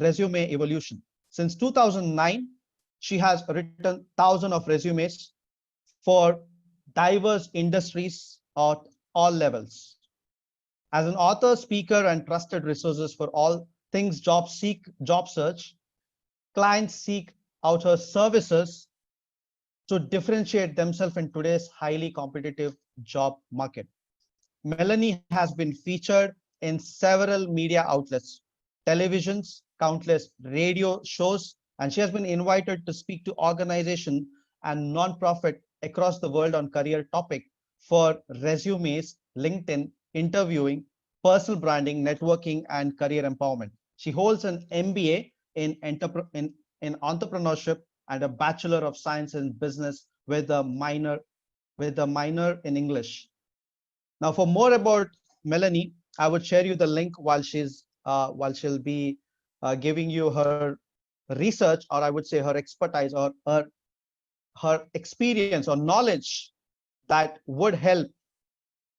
resume evolution. Since 2009, she has written thousands of resumes for diverse industries at all levels. As an author, speaker, and trusted resources for all things job search, clients seek out her services to differentiate themselves in today's highly competitive job market. Melanie has been featured in several media outlets, televisions, countless radio shows, and she has been invited to speak to organizations and nonprofit across the world on career topic for resumes, LinkedIn, interviewing, personal branding, networking, and career empowerment. She holds an MBA in entrepreneurship and a Bachelor of Science in Business with a minor in English. Now, for more about Melanie, I would share you the link while she'll be giving you her research, or I would say her expertise, or her experience or knowledge that would help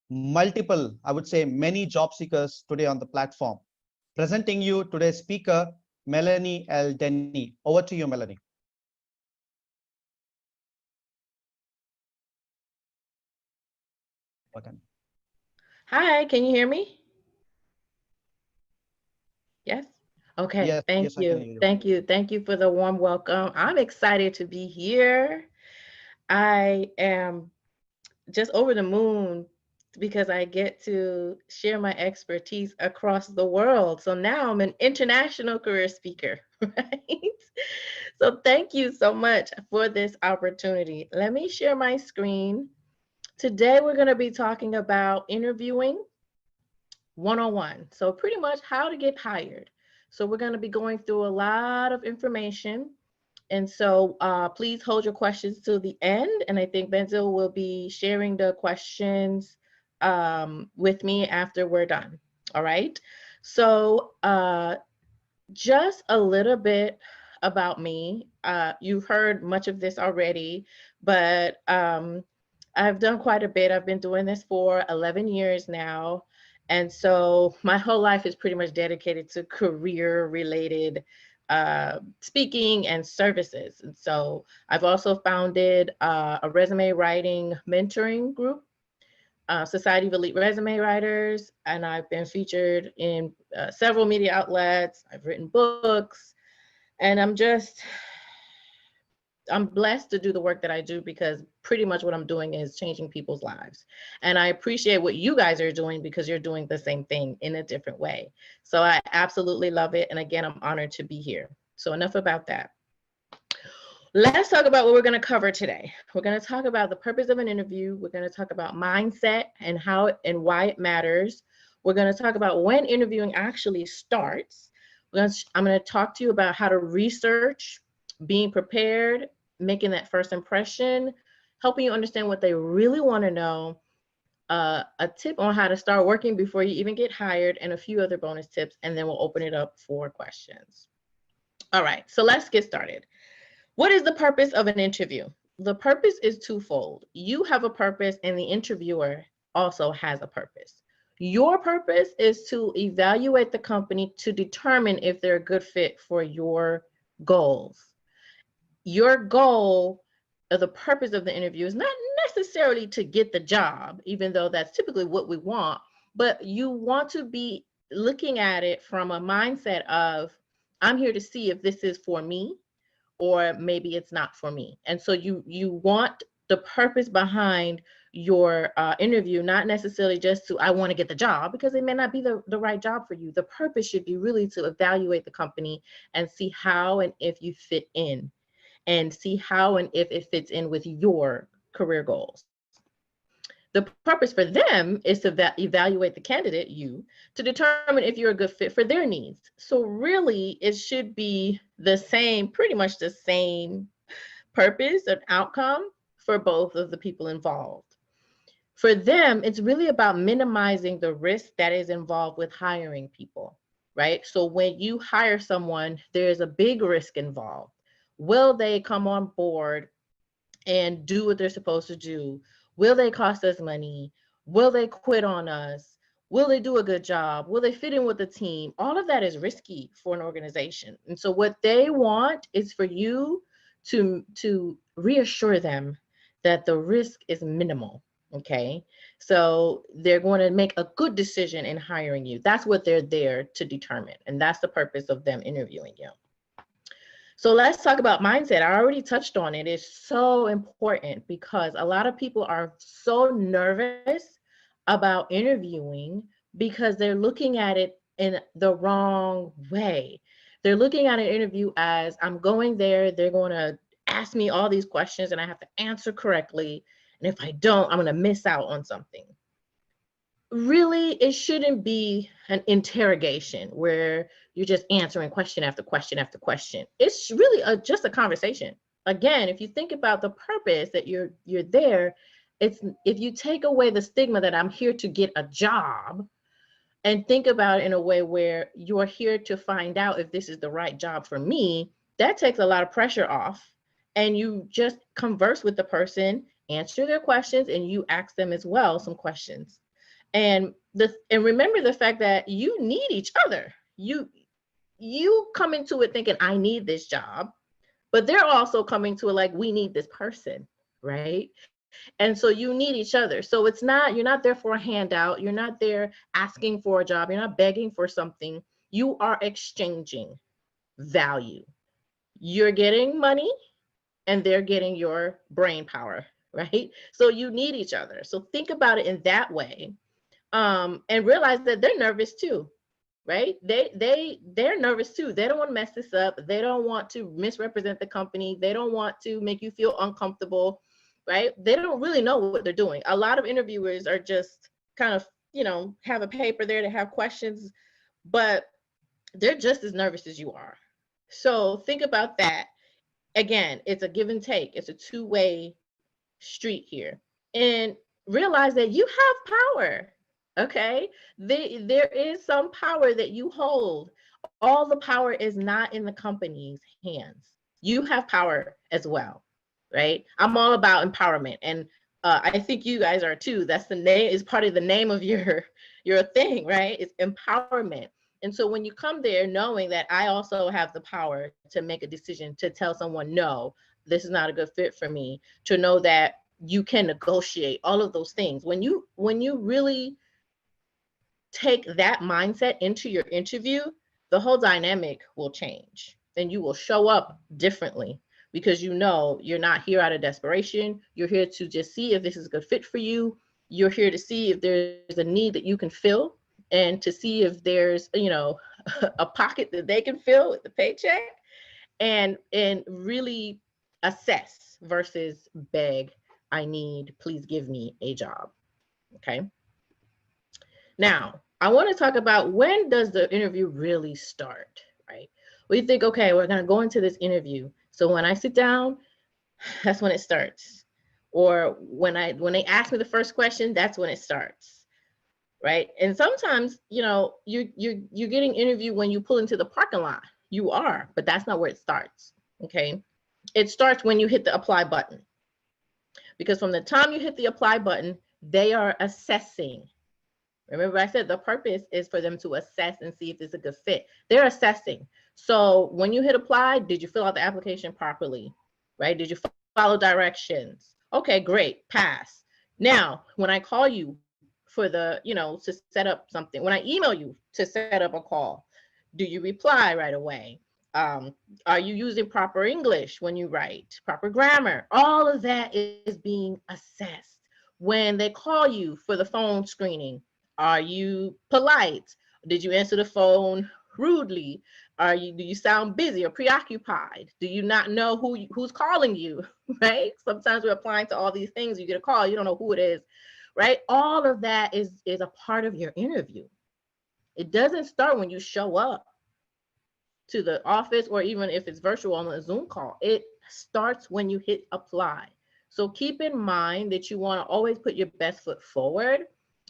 multiple, I would say many job seekers today on the platform. Presenting you today's speaker, Melanie L.Denny. Over to you, Melanie. Okay. Hi, can you hear me? Yes? Okay, Yes, thank yes, I can you. hear you. Thank you. Thank you for the warm welcome. I'm excited to be here. I am just over the moon because I get to share my expertise across the world. So now I'm an international career speaker, right? So thank you so much for this opportunity. Let me share my screen. Today we're going to be talking about interviewing 101. So pretty much how to get hired. So we're going to be going through a lot of information. And so please hold your questions to the end. And I think Venzil will be sharing the questions with me after we're done. All right. So just a little bit about me. You've heard much of this already, but I've done quite a bit. I've been doing this for 11 years now. And so my whole life is pretty much dedicated to career related speaking and services. And so I've also founded a resume writing mentoring group, Society of Elite Resume Writers, and I've been featured in several media outlets. I've written books, and I'm blessed to do the work that I do because pretty much what I'm doing is changing people's lives. And I appreciate what you guys are doing because you're doing the same thing in a different way. So I absolutely love it. And again, I'm honored to be here. So enough about that. Let's talk about what we're going to cover today. We're going to talk about the purpose of an interview. We're going to talk about mindset and how and why it matters. We're going to talk about when interviewing actually starts. I'm going to talk to you about how to research, being prepared, making that first impression, helping you understand what they really want to know, a tip on how to start working before you even get hired, and a few other bonus tips, and then we'll open it up for questions. All right, so let's get started. What is the purpose of an interview? The purpose is twofold. You have a purpose and the interviewer also has a purpose. Your purpose is to evaluate the company to determine if they're a good fit for your goals. Your goal, or the purpose of the interview, is not necessarily to get the job, even though that's typically what we want, but you want to be looking at it from a mindset of, I'm here to see if this is for me, or maybe it's not for me. And so you want the purpose behind your interview, not necessarily just to, I want to get the job, because it may not be the right job for you. The purpose should be really to evaluate the company and see how and if you fit in, and see how and if it fits in with your career goals. The purpose for them is to evaluate the candidate, you, to determine if you're a good fit for their needs. So really, it should be the same, pretty much the same purpose and outcome for both of the people involved. For them, it's really about minimizing the risk that is involved with hiring people, right? So when you hire someone, there's a big risk involved. Will they come on board and do what they're supposed to do? Will they cost us money? Will they quit on us? Will they do a good job? Will they fit in with the team? All of that is risky for an organization. And so what they want is for you to reassure them that the risk is minimal. Okay. So they're going to make a good decision in hiring you. That's what they're there to determine. And that's the purpose of them interviewing you. So let's talk about mindset. I already touched on it. It's so important because a lot of people are so nervous about interviewing because they're looking at it in the wrong way. They're looking at an interview as I'm going there, they're going to ask me all these questions and I have to answer correctly. And if I don't, I'm going to miss out on something. Really, it shouldn't be an interrogation where you're just answering question after question after question. It's really just a conversation. Again, if you think about the purpose that you're there, it's if you take away the stigma that I'm here to get a job and think about it in a way where you're here to find out if this is the right job for me, that takes a lot of pressure off. And you just converse with the person, answer their questions, and you ask them as well some questions. And remember the fact that you need each other. You come into it thinking I need this job, but they're also coming to it like we need this person, right? And so you need each other. So it's not, you're not there for a handout. You're not there asking for a job. You're not begging for something. You are exchanging value. You're getting money and they're getting your brain power, right? So you need each other. So think about it in that way. And realize that they're nervous too, right? They're nervous too. They don't want to mess this up. They don't want to misrepresent the company. They don't want to make you feel uncomfortable, right? They don't really know what they're doing. A lot of interviewers are just kind of, have a paper there to have questions, but they're just as nervous as you are. So think about that. Again, it's a give and take. It's a two-way street here. And realize that you have power. Okay, there is some power that you hold. All the power is not in the company's hands. You have power as well, right? I'm all about empowerment, and I think you guys are too. That's the name, is part of the name of your thing, right? It's empowerment. And so when you come there knowing that I also have the power to make a decision, to tell someone, no, this is not a good fit for me, to know that you can negotiate, all of those things. When you really take that mindset into your interview, the whole dynamic will change and you will show up differently because you're not here out of desperation. You're here to just see if this is a good fit for you. You're here to see if there's a need that you can fill and to see if there's, a pocket that they can fill with the paycheck, and really assess versus beg, I need, please give me a job. Okay. Now, I want to talk about, when does the interview really start, right? We think, okay, we're going to go into this interview. So when I sit down, that's when it starts. Or when they ask me the first question, that's when it starts, right? And sometimes, you're getting interviewed when you pull into the parking lot. You are, but that's not where it starts, okay? It starts when you hit the apply button. Because from the time you hit the apply button, they are assessing. Remember I said the purpose is for them to assess and see if it's a good fit. They're assessing. So when you hit apply, did you fill out the application properly, right? Did you follow directions? Okay, great, pass. Now, when I call you for to set up something, when I email you to set up a call, do you reply right away? Are you using proper English when you write, proper grammar? All of that is being assessed. When they call you for the phone screening, are you polite? Did you answer the phone rudely? Do you sound busy or preoccupied? Do you not know who's calling you, right? Sometimes we're applying to all these things. You get a call, you don't know who it is, right? All of that is a part of your interview. It doesn't start when you show up to the office, or even if it's virtual on a Zoom call. It starts when you hit apply. So keep in mind that you want to always put your best foot forward,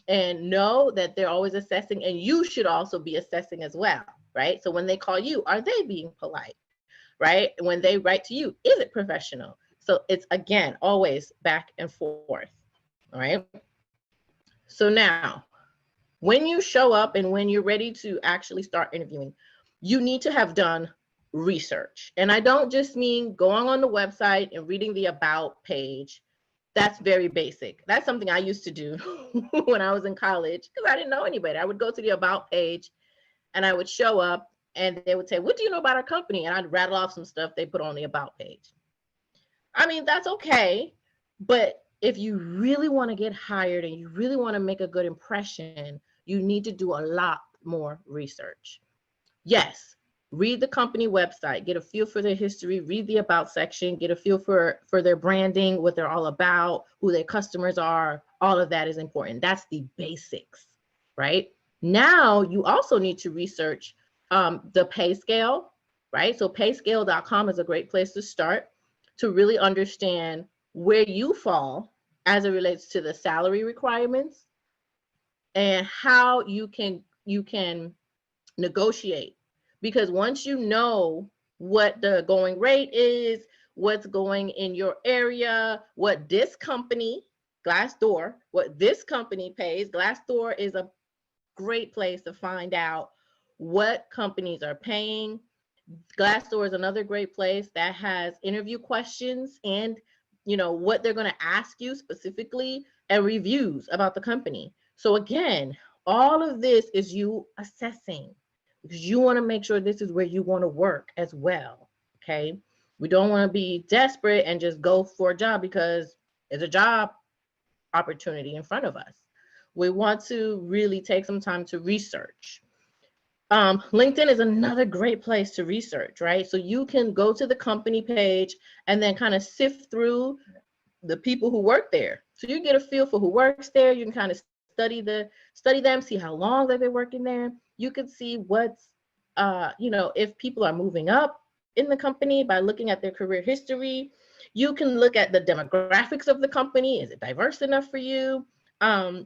and know that they're always assessing, and you should also be assessing as well, right? So when they call you, are they being polite, right? When they write to you, is it professional? So it's, again, always back and forth, all right? So now, when you show up and when you're ready to actually start interviewing, you need to have done research. And I don't just mean going on the website and reading the about page. That's very basic. That's something I used to do when I was in college because I didn't know anybody. I would go to the about page and I would show up and they would say, what do you know about our company? And I'd rattle off some stuff they put on the about page. I mean, that's okay. But if you really want to get hired and you really want to make a good impression, you need to do a lot more research. Yes, read the company website, get a feel for their history, read the about section, get a feel for their branding, what they're all about, who their customers are. All of that is important. That's the basics, right? Now you also need to research the pay scale, right? So payscale.com is a great place to start to really understand where you fall as it relates to the salary requirements and how you can negotiate. Because once you know what the going rate is, what's going in your area, what this company, Glassdoor, what this company pays, Glassdoor is a great place to find out what companies are paying. Glassdoor is another great place that has interview questions and what they're going to ask you specifically and reviews about the company. So again, all of this is you assessing because you want to make sure this is where you want to work as well. Okay. We don't want to be desperate and just go for a job because there's a job opportunity in front of us. We want to really take some time to research. LinkedIn is another great place to research, right? So you can go to the company page and then kind of sift through the people who work there. So you get a feel for who works there. You can kind of study them, see how long they've been working there. You can see what's, if people are moving up in the company by looking at their career history. You can look at the demographics of the company. Is it diverse enough for you?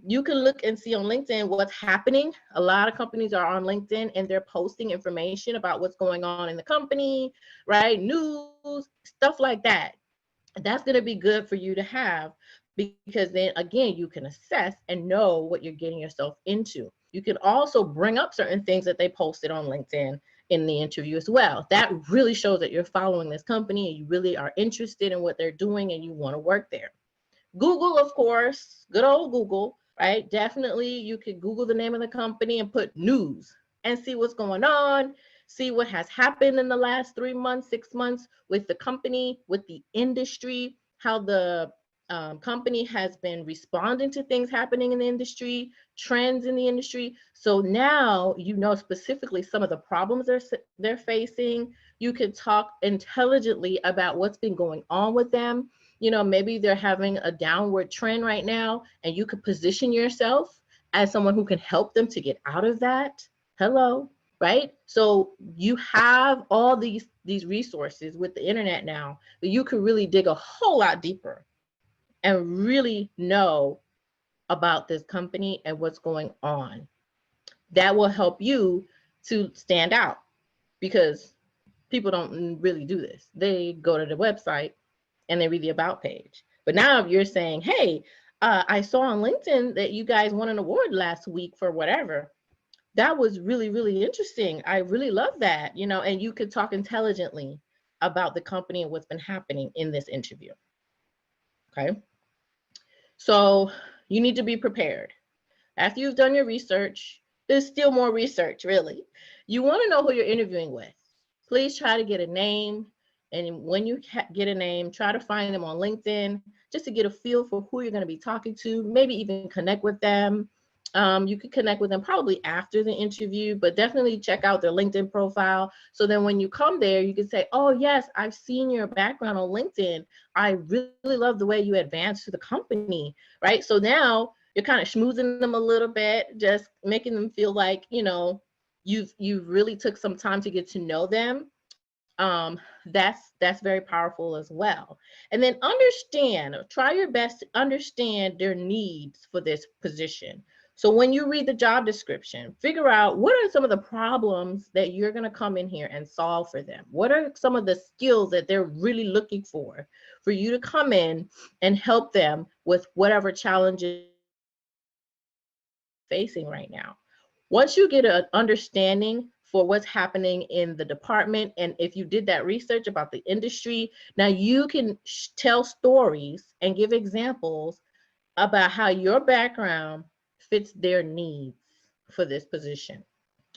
You can look and see on LinkedIn what's happening. A lot of companies are on LinkedIn and they're posting information about what's going on in the company, right? News, stuff like that. That's going to be good for you to have because then again, you can assess and know what you're getting yourself into. You can also bring up certain things that they posted on LinkedIn in the interview as well. That really shows that you're following this company and you really are interested in what they're doing and you want to work there. Google, of course, good old Google, right? Definitely you could Google the name of the company and put news and see what's going on, see what has happened in the last 3 months, 6 months with the company, with the industry, how the company has been responding to things happening in the industry, trends in the industry. So now you know specifically some of the problems they're facing. You can talk intelligently about what's been going on with them. Maybe they're having a downward trend right now, and you could position yourself as someone who can help them to get out of that. Hello, right? So you have all these resources with the internet now that you could really dig a whole lot deeper and really know about this company and what's going on. That will help you to stand out because people don't really do this. They go to the website and they read the about page. But now if you're saying, hey, I saw on LinkedIn that you guys won an award last week for whatever. That was really, really interesting. I really love that, and you could talk intelligently about the company and what's been happening in this interview. Okay. So you need to be prepared. After you've done your research, there's still more research, really. You want to know who you're interviewing with. Please try to get a name. And when you get a name, try to find them on LinkedIn just to get a feel for who you're going to be talking to, maybe even connect with them. You could connect with them probably after the interview, but definitely check out their LinkedIn profile. So then when you come there, you can say, oh, yes, I've seen your background on LinkedIn. I really love the way you advanced to the company, right? So now you're kind of schmoozing them a little bit, just making them feel like, you've really took some time to get to know them. That's very powerful as well. And then try your best to understand their needs for this position. So when you read the job description, figure out what are some of the problems that you're going to come in here and solve for them. What are some of the skills that they're really looking for you to come in and help them with whatever challenges facing right now. Once you get an understanding for what's happening in the department, and if you did that research about the industry, now you can tell stories and give examples about how your background fits their needs for this position.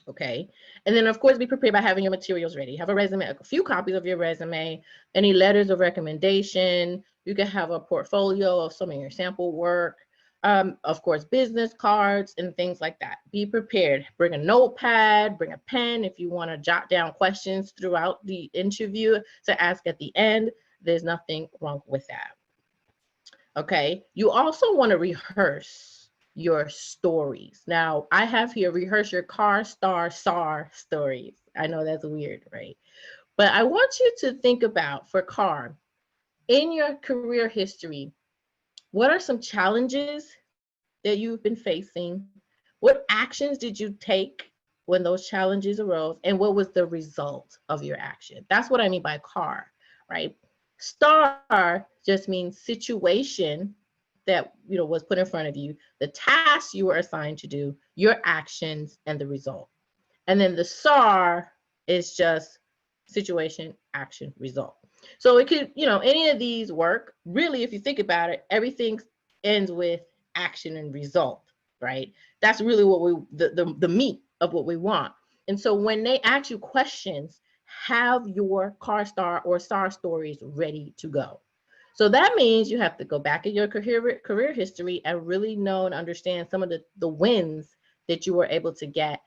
Okay. And then of course, be prepared by having your materials ready. Have a resume, a few copies of your resume, any letters of recommendation. You can have a portfolio of some of your sample work. Of course, business cards and things like that. Be prepared. Bring a notepad, bring a pen if you want to jot down questions throughout the interview to ask at the end. There's nothing wrong with that. Okay. You also want to rehearse your stories. Now, I have here rehearse your car star SAR stories. I know that's weird, right? But I want you to think about, for car, in your career history, what are some challenges that you've been facing? What actions did you take when those challenges arose? And what was the result of your action? That's what I mean by car, right? Star just means situation that was put in front of you, the task you were assigned to do, your actions, and the result. And then the SAR is just situation, action, result. So it could, any of these work. Really, if you think about it, everything ends with action and result, right? That's really what the meat of what we want. And so when they ask you questions, have your car star or SAR stories ready to go. So that means you have to go back in your career history and really know and understand some of the wins that you were able to get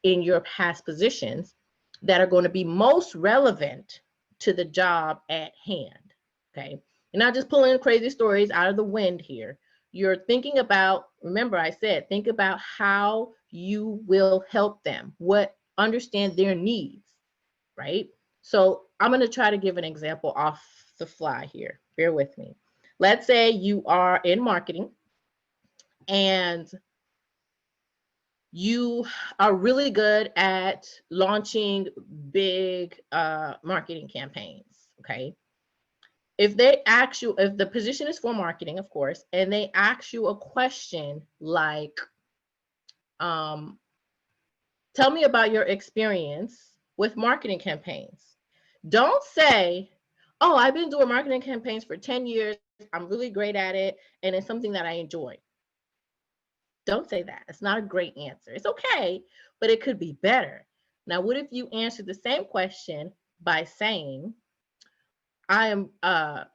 in your past positions that are going to be most relevant to the job at hand. Okay. You're not just pulling crazy stories out of the wind here. You're thinking about, remember I said, think about how you will help them, understand their needs, right? So I'm going to try to give an example off the fly here. Bear with me. Let's say you are in marketing and you are really good at launching big marketing campaigns, okay? If they ask you, if the position is for marketing, of course, and they ask you a question like, tell me about your experience with marketing campaigns. Don't say, oh, I've been doing marketing campaigns for 10 years. I'm really great at it. And it's something that I enjoy. Don't say that. It's not a great answer. It's okay, but it could be better. Now, what if you answer the same question by saying, that's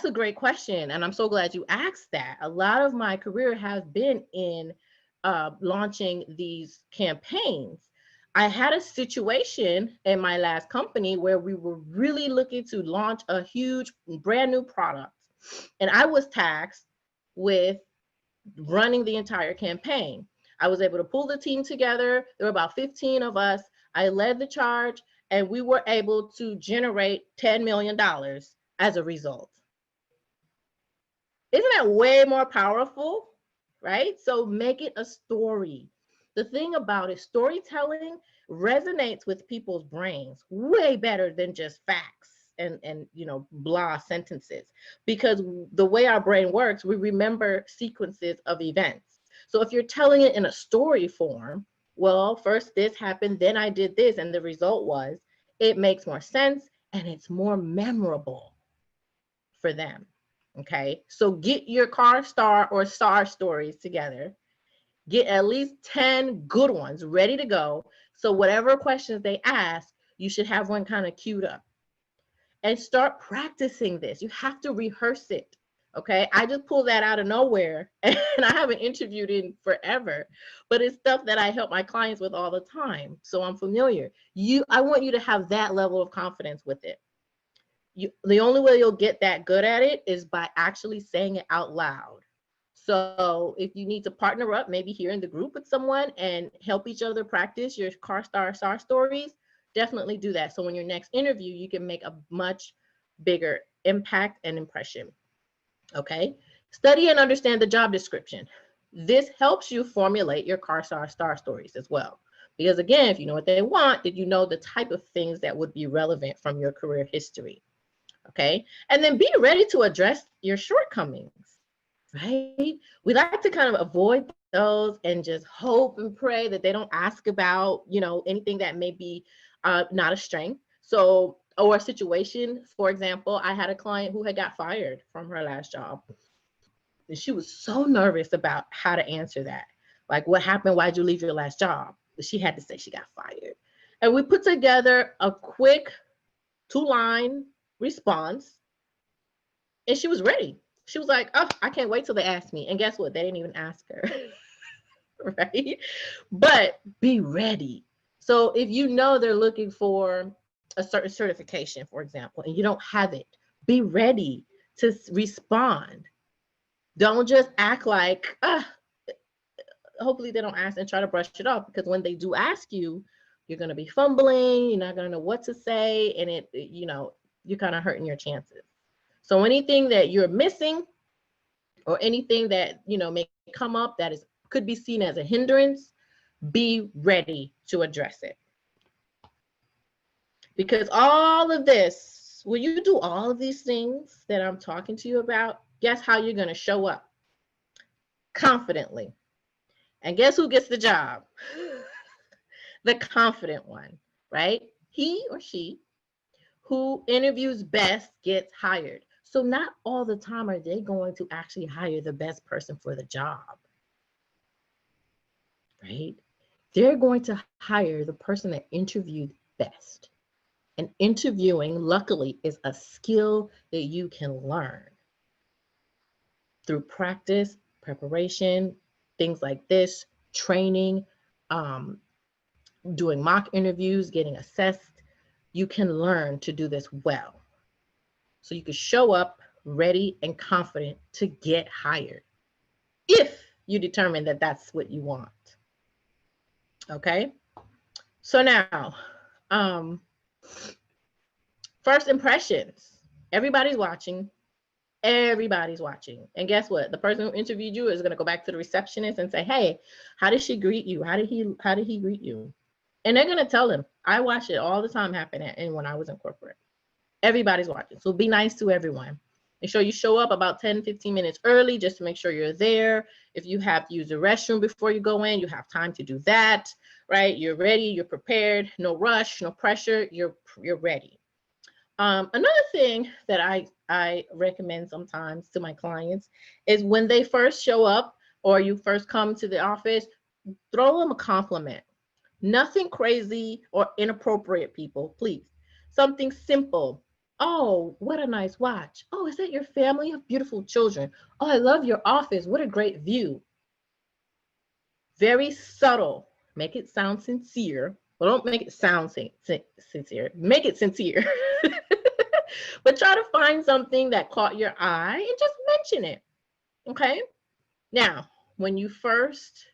a great question. And I'm so glad you asked that. A lot of my career has been in launching these campaigns. I had a situation in my last company where we were really looking to launch a huge brand new product. And I was tasked with running the entire campaign. I was able to pull the team together. There were about 15 of us. I led the charge and we were able to generate $10 million as a result. Isn't that way more powerful, right? So make it a story. The thing about it, storytelling resonates with people's brains way better than just facts and blah sentences, because the way our brain works, we remember sequences of events. So if you're telling it in a story form, well, first this happened, then I did this, and the result was, it makes more sense and it's more memorable for them. Okay, so get your car star or SAR stories together. Get at least 10 good ones ready to go. So whatever questions they ask, you should have one kind of queued up. And start practicing this. You have to rehearse it. Okay, I just pulled that out of nowhere and I haven't interviewed in forever, but it's stuff that I help my clients with all the time. So I'm familiar. I want you to have that level of confidence with it. The only way you'll get that good at it is by actually saying it out loud. So if you need to partner up, maybe here in the group with someone and help each other practice your car star SAR stories, definitely do that. So in your next interview, you can make a much bigger impact and impression. Okay. Study and understand the job description. This helps you formulate your car star stories as well. Because again, if you know what they want, then you know the type of things that would be relevant from your career history. Okay. And then be ready to address your shortcomings. right? We like to kind of avoid those and just hope and pray that they don't ask about, anything that may be not a strength. So, or a situation, for example, I had a client who had got fired from her last job. And she was so nervous about how to answer that. Like, what happened? Why'd you leave your last job? But she had to say she got fired. And we put together a quick 2-line response. And she was ready. She was like, oh, I can't wait till they ask me. And guess what? They didn't even ask her. Right? But be ready. So if you know they're looking for a certain certification, for example, and you don't have it, be ready to respond. Don't just act like, hopefully they don't ask and try to brush it off, because when they do ask you, you're going to be fumbling. You're not going to know what to say. And you're kind of hurting your chances. So anything that you're missing or anything that, may come up that could be seen as a hindrance, be ready to address it. Because all of this, when you do all of these things that I'm talking to you about, guess how you're going to show up? Confidently. And guess who gets the job? The confident one, right? He or she who interviews best gets hired. So not all the time are they going to actually hire the best person for the job, right? They're going to hire the person that interviewed best. And interviewing, luckily, is a skill that you can learn through practice, preparation, things like this, training, doing mock interviews, getting assessed. You can learn to do this well. So you can show up ready and confident to get hired if you determine that that's what you want. Okay? So now, first impressions. Everybody's watching. Everybody's watching. And guess what? The person who interviewed you is going to go back to the receptionist and say, hey, how did she greet you? How did he greet you? And they're going to tell him. I watch it all the time happen when I was in corporate. Everybody's watching. So be nice to everyone. Make sure you show up about 10, 15 minutes early just to make sure you're there. If you have to use the restroom before you go in, you have time to do that, right? You're ready, you're prepared, no rush, no pressure, you're ready. Another thing that I recommend sometimes to my clients is when they first show up or you first come to the office, throw them a compliment. Nothing crazy or inappropriate, people, please. Something simple. Oh, what a nice watch. Oh, is that your family of beautiful children? Oh, I love your office. What a great view. Very subtle. Make it sound sincere. Well, don't make it sound sincere. Make it sincere. But try to find something that caught your eye and just mention it. Okay? Now, when you first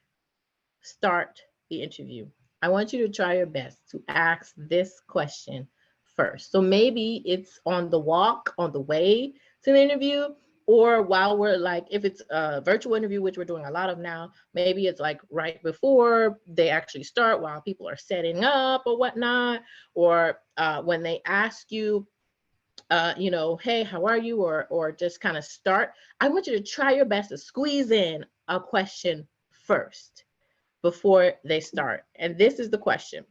start the interview, I want you to try your best to ask this question first. So maybe it's on the walk, on the way to the interview, or while we're like, if it's a virtual interview, which we're doing a lot of now, maybe it's like right before they actually start while people are setting up or whatnot, or when they ask you, hey, how are you? Or just kind of start. I want you to try your best to squeeze in a question first before they start. And this is the question.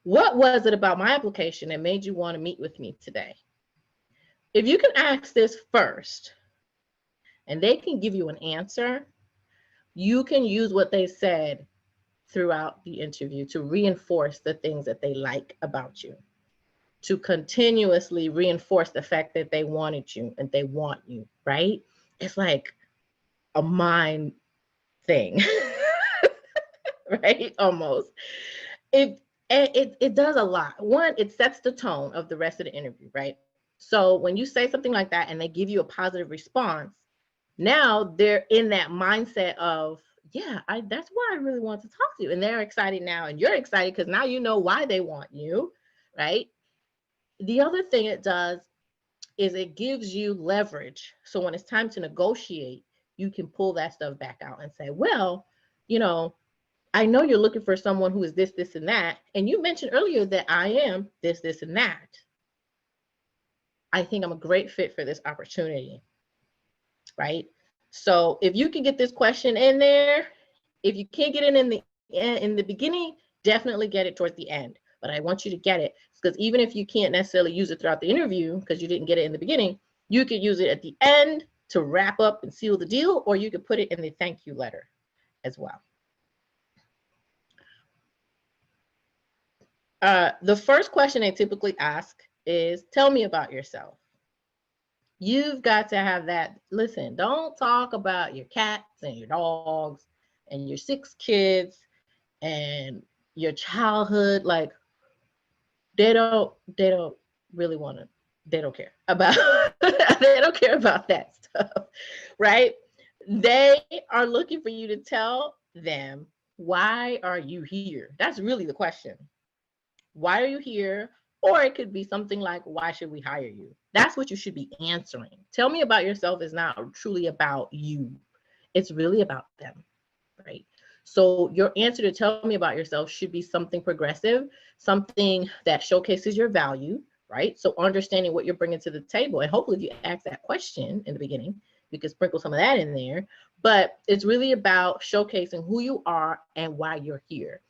What was it about my application that made you want to meet with me today? If you can ask this first and they can give you an answer, you can use what they said throughout the interview to reinforce the things that they like about you, to continuously reinforce the fact that they wanted you and they want you, right? It's like a mind thing, right? Almost. It does a lot. One, it sets the tone of the rest of the interview, right? So when you say something like that and they give you a positive response, now they're in that mindset of, yeah, that's why I really want to talk to you. And they're excited now, and you're excited because now you know why they want you, right? The other thing it does is it gives you leverage. So when it's time to negotiate, you can pull that stuff back out and say, well, I know you're looking for someone who is this, this, and that. And you mentioned earlier that I am this, this, and that. I think I'm a great fit for this opportunity. right? So if you can get this question in there, if you can't get it in the beginning, definitely get it towards the end. But I want you to get it, because even if you can't necessarily use it throughout the interview because you didn't get it in the beginning, you could use it at the end to wrap up and seal the deal, or you could put it in the thank you letter as well. The first question they typically ask is, tell me about yourself. You've got to have that. Listen, don't talk about your cats and your dogs and your 6 kids and your childhood. Like, they don't really want to, they don't care about, they don't care about that stuff, right? They are looking for you to tell them, why are you here? That's really the question. Why are you here? Or it could be something like, why should we hire you? That's what you should be answering. Tell me about yourself is not truly about you. It's really about them, right? So your answer to tell me about yourself should be something progressive, something that showcases your value, right? So understanding what you're bringing to the table. And hopefully if you ask that question in the beginning, you can sprinkle some of that in there. But it's really about showcasing who you are and why you're here.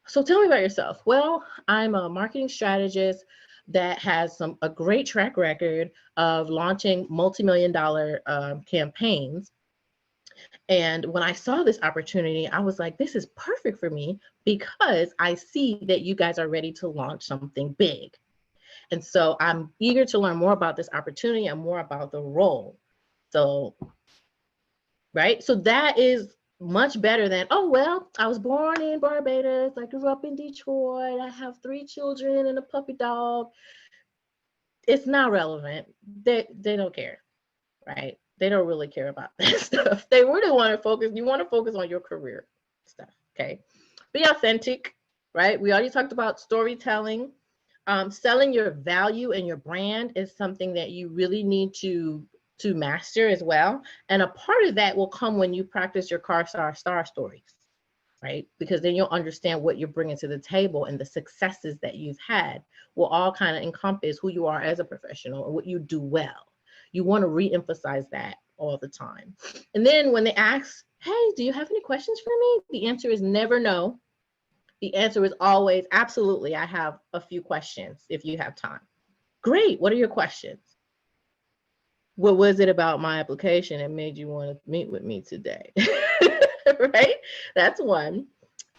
So tell me about yourself. Well, I'm a marketing strategist that has a great track record of launching multi-million-dollar campaigns. And when I saw this opportunity, I was like, this is perfect for me because I see that you guys are ready to launch something big. And so I'm eager to learn more about this opportunity and more about the role. So, right? So that is much better than, oh, well, I was born in Barbados. I grew up in Detroit. I have 3 children and a puppy dog. It's not relevant. They don't care, right? They don't really care about that stuff. They really want to focus. You want to focus on your career stuff, okay? Be authentic, right? We already talked about storytelling. Selling your value and your brand is something that you really need to master as well. And a part of that will come when you practice your star stories, right? Because then you'll understand what you're bringing to the table, and the successes that you've had will all kind of encompass who you are as a professional and what you do well. You want to re-emphasize that all the time. And then when they ask, hey, do you have any questions for me? The answer is never no. The answer is always absolutely. I have a few questions if you have time. Great. What are your questions? What was it about my application that made you want to meet with me today? Right? That's one.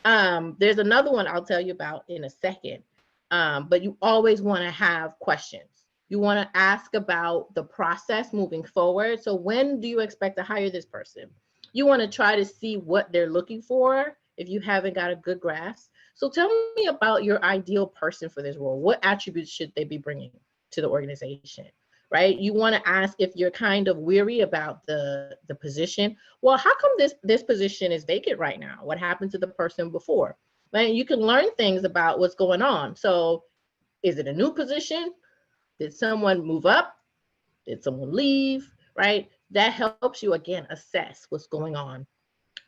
There's another one I'll tell you about in a second. But you always want to have questions. You want to ask about the process moving forward. So when do you expect to hire this person? You want to try to see what they're looking for if you haven't got a good grasp. So tell me about your ideal person for this role. What attributes should they be bringing to the organization, right? You want to ask if you're kind of weary about the position. Well, how come this position is vacant right now? What happened to the person before? Right? You can learn things about what's going on. So is it a new position? Did someone move up? Did someone leave? Right? That helps you, again, assess what's going on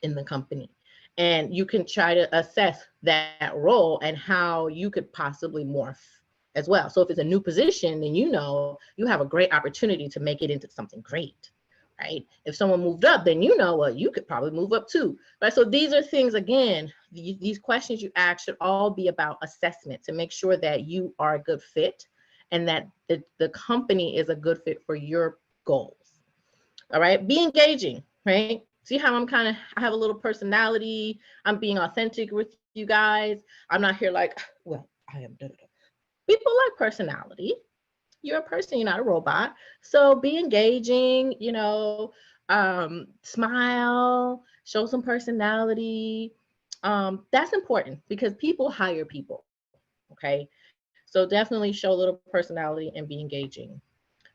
in the company. And you can try to assess that role and how you could possibly morph as well. So if it's a new position, then you know you have a great opportunity to make it into something great, right? If someone moved up, then you know, well, you could probably move up too, right? So these are things, again, these questions you ask should all be about assessment to make sure that you are a good fit and that the company is a good fit for your goals. All right, be engaging, right? See how I have a little personality. I'm being authentic with you guys. I'm not here like, well, I am. People like personality. You're a person, you're not a robot. So be engaging, smile, show some personality. That's important because people hire people, okay? So definitely show a little personality and be engaging.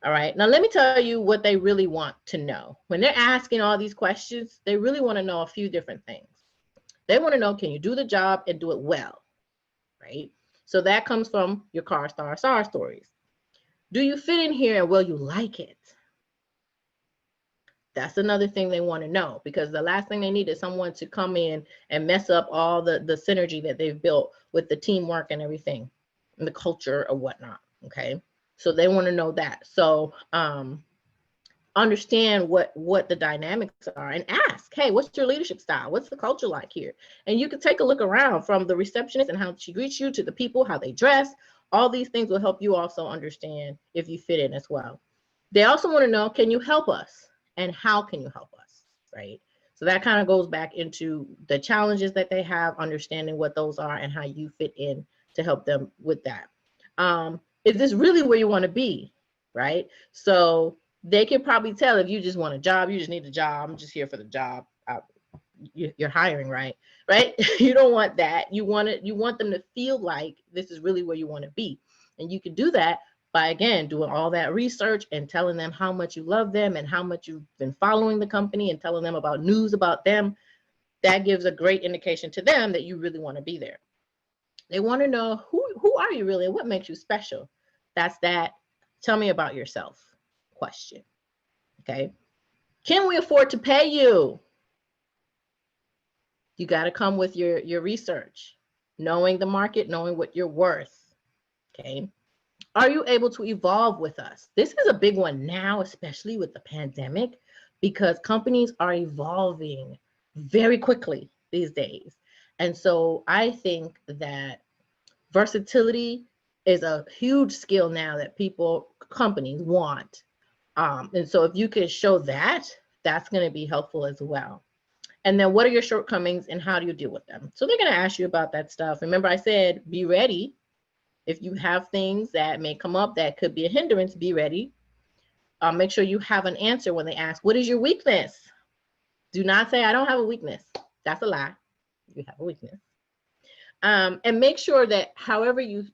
All right, now let me tell you what they really want to know. When they're asking all these questions, they really want to know a few different things. They want to know, can you do the job and do it well, right? So that comes from your star stories. Do you fit in here and will you like it? That's another thing they want to know, because the last thing they need is someone to come in and mess up all the synergy that they've built with the teamwork and everything and the culture or whatnot, okay? So they want to know that. So understand what the dynamics are and ask, hey, what's your leadership style? What's the culture like here? And you can take a look around from the receptionist and how she greets you to the people, how they dress. All these things will help you also understand if you fit in as well. They also want to know, can you help us? And how can you help us, right? So that kind of goes back into the challenges that they have, understanding what those are and how you fit in to help them with that. Is this really where you want to be, right? So they can probably tell if you just want a job, you just need a job, I'm just here for the job. You're hiring, right? You don't want that. You want them to feel like this is really where you want to be. And you can do that by, again, doing all that research and telling them how much you love them and how much you've been following the company and telling them about news about them. That gives a great indication to them that you really want to be there. They want to know who are you really and what makes you special. That's that tell me about yourself question. Okay. Can we afford to pay you? You got to come with your research, knowing the market, knowing what you're worth. Okay. Are you able to evolve with us? This is a big one now, especially with the pandemic, because companies are evolving very quickly these days. And so I think that versatility is a huge skill now that companies want. And so if you can show that, that's going to be helpful as well. And then what are your shortcomings and how do you deal with them? So they're going to ask you about that stuff. Remember, I said, be ready. If you have things that may come up that could be a hindrance, be ready. Make sure you have an answer when they ask, what is your weakness? Do not say, I don't have a weakness. That's a lie. You have a weakness. And make sure that however you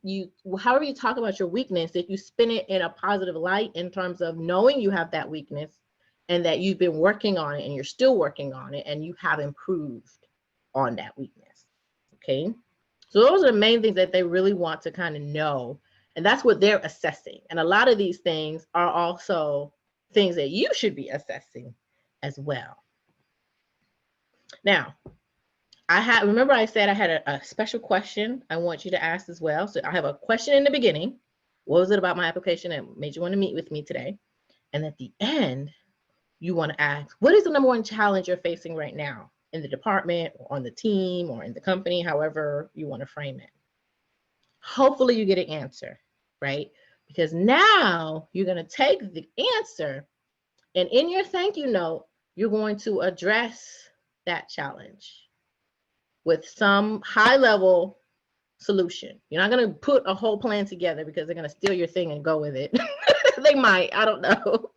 talk about your weakness, that you spin it in a positive light in terms of knowing you have that weakness and that you've been working on it and you're still working on it and you have improved on that weakness. Okay. So those are the main things that they really want to kind of know. And that's what they're assessing. And a lot of these things are also things that you should be assessing as well. Now, remember I said I had a special question I want you to ask as well. So I have a question in the beginning. What was it about my application that made you want to meet with me today? And at the end, you want to ask, what is the number one challenge you're facing right now in the department or on the team or in the company, however you want to frame it? Hopefully you get an answer, right? Because now you're going to take the answer and in your thank you note, you're going to address that challenge with some high level solution. You're not going to put a whole plan together because they're going to steal your thing and go with it. They might, I don't know.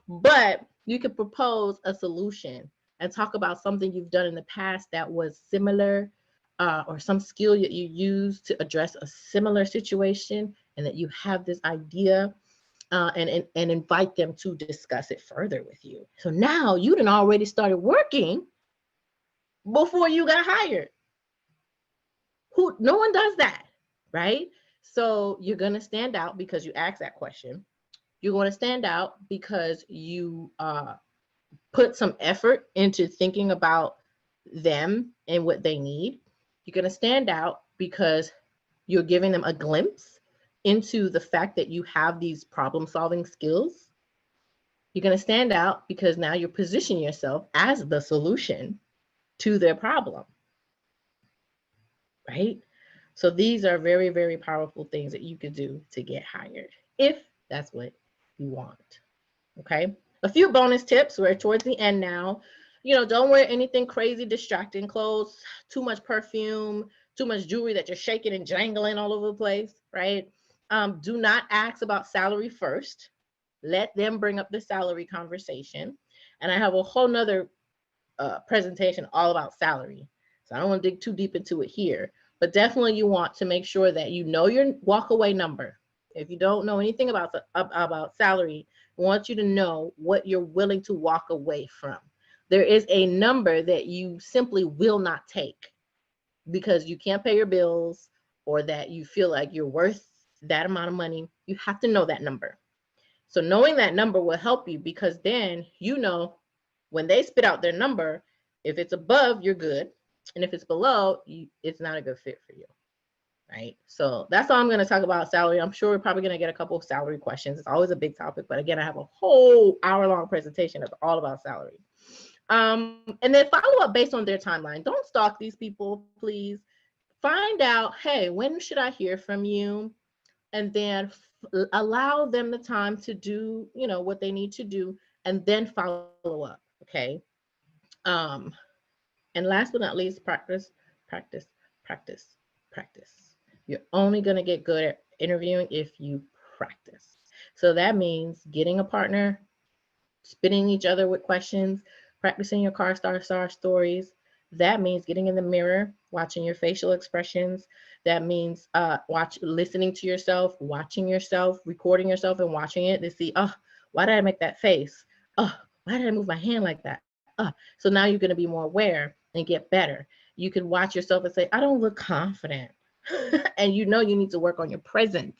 But you could propose a solution and talk about something you've done in the past that was similar or some skill that you use to address a similar situation and that you have this idea and invite them to discuss it further with you. So now you done already started working before you got hired. No one does that, right? So you're going to stand out because you asked that question. You're going to stand out because you put some effort into thinking about them and what they need. You're going to stand out because you're giving them a glimpse into the fact that you have these problem-solving skills. You're going to stand out because now you're positioning yourself as the solution to their problem, right? So these are very, very powerful things that you could do to get hired if that's what you want, okay? A few bonus tips. We're towards the end now. Don't wear anything crazy, distracting clothes, too much perfume, too much jewelry that you're shaking and jangling all over the place, right? Do not ask about salary first. Let them bring up the salary conversation. And I have a whole nother presentation all about salary. So I don't want to dig too deep into it here, but definitely you want to make sure that you know your walkaway number. If you don't know anything about salary, I want you to know what you're willing to walk away from. There is a number that you simply will not take because you can't pay your bills or that you feel like you're worth that amount of money. You have to know that number. So knowing that number will help you because then when they spit out their number, if it's above, you're good. And if it's below, it's not a good fit for you. right? So that's all I'm going to talk about salary. I'm sure we're probably going to get a couple of salary questions. It's always a big topic, but again, I have a whole hour-long presentation that's all about salary. And then follow up based on their timeline. Don't stalk these people, please. Find out, hey, when should I hear from you? And then allow them the time to do, you know, what they need to do, and then follow up. Okay. Um, and last but not least, practice, practice, practice, practice. You're only going to get good at interviewing if you practice. So that means getting a partner, spitting each other with questions, practicing your car star stories. That means getting in the mirror, watching your facial expressions. That means listening to yourself, watching yourself, recording yourself and watching it to see, oh, why did I make that face? Oh, why did I move my hand like that? So now you're going to be more aware and get better. You can watch yourself and say, I don't look confident. And you know you need to work on your presence,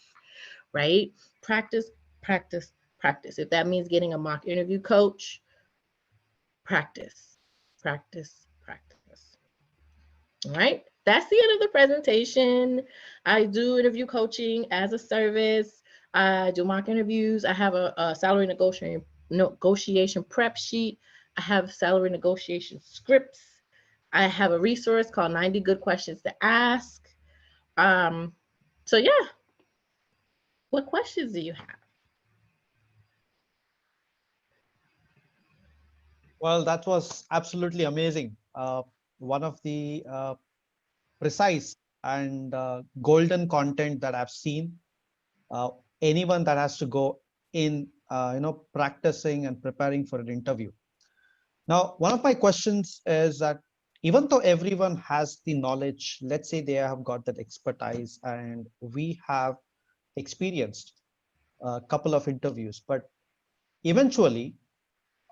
right? Practice, practice, practice. If that means getting a mock interview coach, practice, practice, practice. All right, that's the end of the presentation. I do interview coaching as a service. I do mock interviews. I have a salary negotiation prep sheet. I have salary negotiation scripts. I have a resource called 90 Good Questions to Ask. So yeah, what questions do you have? Well, that was absolutely amazing. One of the precise and golden content that I've seen. Uh, Anyone that has to go in, practicing and preparing for an interview. Now, one of my questions is that even though everyone has the knowledge, let's say they have got that expertise and we have experienced a couple of interviews, but eventually,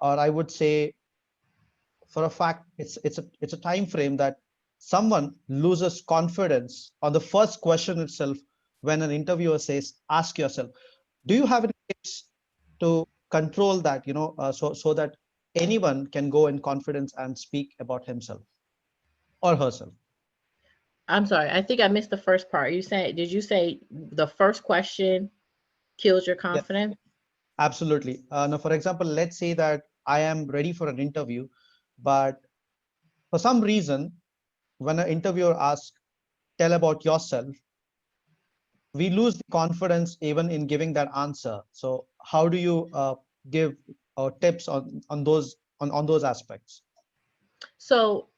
or I would say for a fact, it's a time frame that someone loses confidence on the first question itself when an interviewer says, ask yourself, do you have any tips to control that, so that anyone can go in confidence and speak about himself or herself? I'm sorry, I think I missed the first part. Did you say the first question kills your Yes, confidence? absolutely. Now, for example, let's say that I am ready for an interview, but for some reason, when an interviewer asks, tell about yourself, we lose the confidence even in giving that answer. So how do you give tips on those aspects? So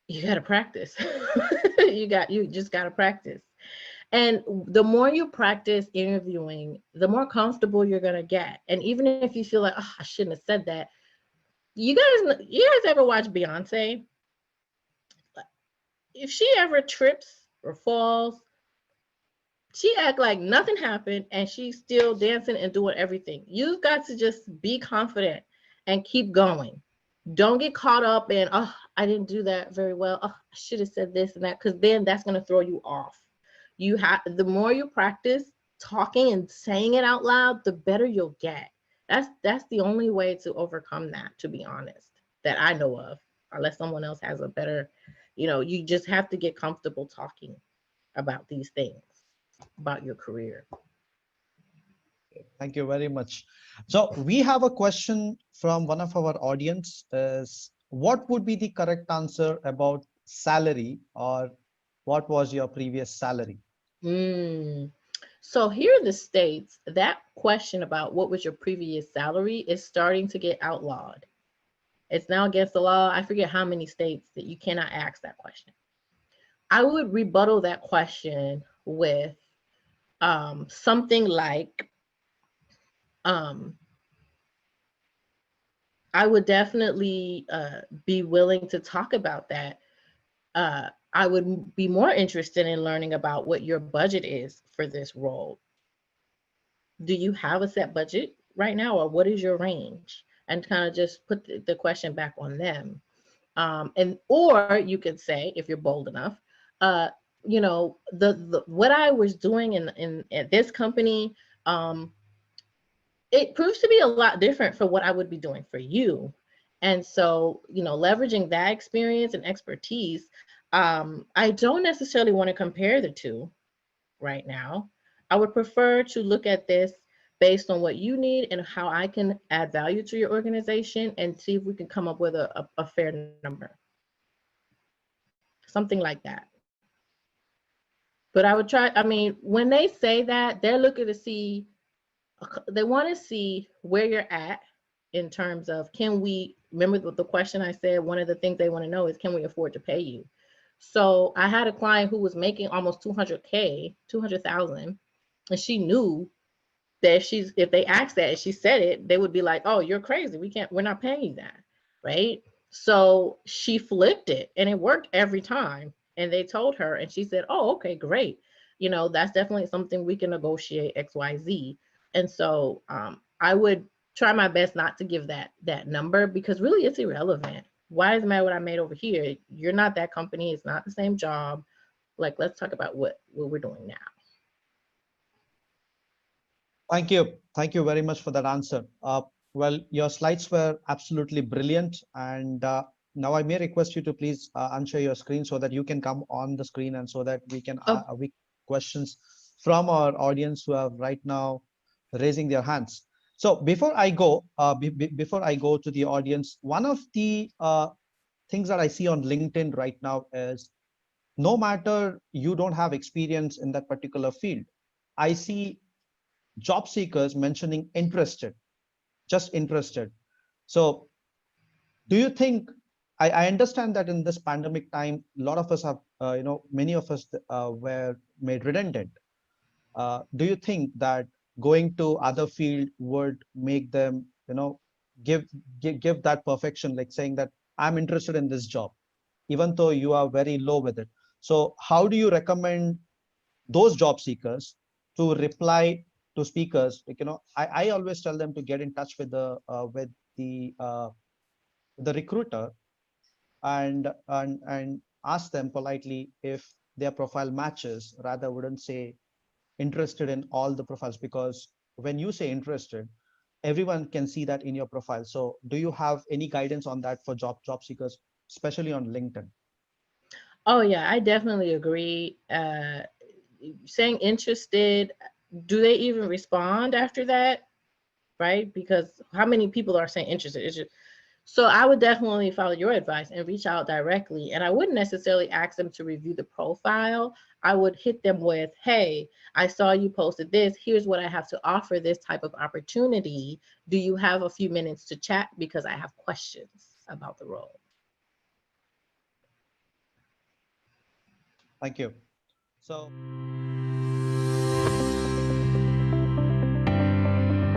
you got to practice. You just got to practice. And the more you practice interviewing, the more comfortable you're going to get. And even if you feel like, oh, I shouldn't have said that. You guys ever watch Beyonce? If she ever trips or falls, she act like nothing happened and she's still dancing and doing everything. You've got to just be confident and keep going. Don't get caught up in, oh, I didn't do that very well. Oh, I should have said this and that, because then that's going to throw you off. The more you practice talking and saying it out loud, the better you'll get. That's the only way to overcome that, to be honest, that I know of, unless someone else has a better, you just have to get comfortable talking about these things, about your career. Thank you very much. So we have a question from one of our audience is, what would be the correct answer about salary, or what was your previous salary? Mm. So here in the States, that question about what was your previous salary is starting to get outlawed. It's now against the law. I forget how many states that you cannot ask that question. I would rebuttal that question with something like, um, I would definitely be willing to talk about that. I would be more interested in learning about what your budget is for this role. Do you have a set budget right now, or what is your range? And kind of just put the question back on them. Or you could say, if you're bold enough, uh, the what I was doing in at this company, it proves to be a lot different for what I would be doing for you. And so, leveraging that experience and expertise, I don't necessarily want to compare the two right now. I would prefer to look at this based on what you need and how I can add value to your organization and see if we can come up with a fair number. Something like that. But I would try, I mean, when they say that, they're looking to see, they want to see where you're at in terms of, can we, remember the question I said, one of the things they want to know is, can we afford to pay you? So I had a client who was making almost 200K, 200,000, and she knew that if they asked that and she said it, they would be like, oh, you're crazy. We're not paying you that, right? So she flipped it and it worked every time. And they told her and she said, oh, okay, great. You know, that's definitely something we can negotiate XYZ. And so I would try my best not to give that number, because really it's irrelevant. Why does it matter what I made over here? You're not that company. It's not the same job. Like, let's talk about what we're doing now. Thank you. Thank you very much for that answer. Well, your slides were absolutely brilliant. And now I may request you to please unshare your screen so that you can come on the screen and so that we can questions from our audience who are right now raising their hands. So before I go, before I go to the audience, one of the things that I see on LinkedIn right now is, no matter you don't have experience in that particular field, I see job seekers mentioning interested, just interested. So do you think, I understand that in this pandemic time, a lot of us have, many of us were made redundant. Do you think that going to other field would make them, give, give that perfection, like saying that I'm interested in this job, even though you are very low with it? So how do you recommend those job seekers to reply to speakers? Like, I always tell them to get in touch with the recruiter and ask them politely if their profile matches. Rather, wouldn't say interested in all the profiles, because when you say interested, everyone can see that in your profile. So do you have any guidance on that for job seekers, especially on LinkedIn? Oh yeah, I definitely agree. Saying interested, do they even respond after that? Right? Because how many people are saying interested? So I would definitely follow your advice and reach out directly. And I wouldn't necessarily ask them to review the profile. I would hit them with, hey, I saw you posted this. Here's what I have to offer this type of opportunity. Do you have a few minutes to chat? Because I have questions about the role. Thank you. So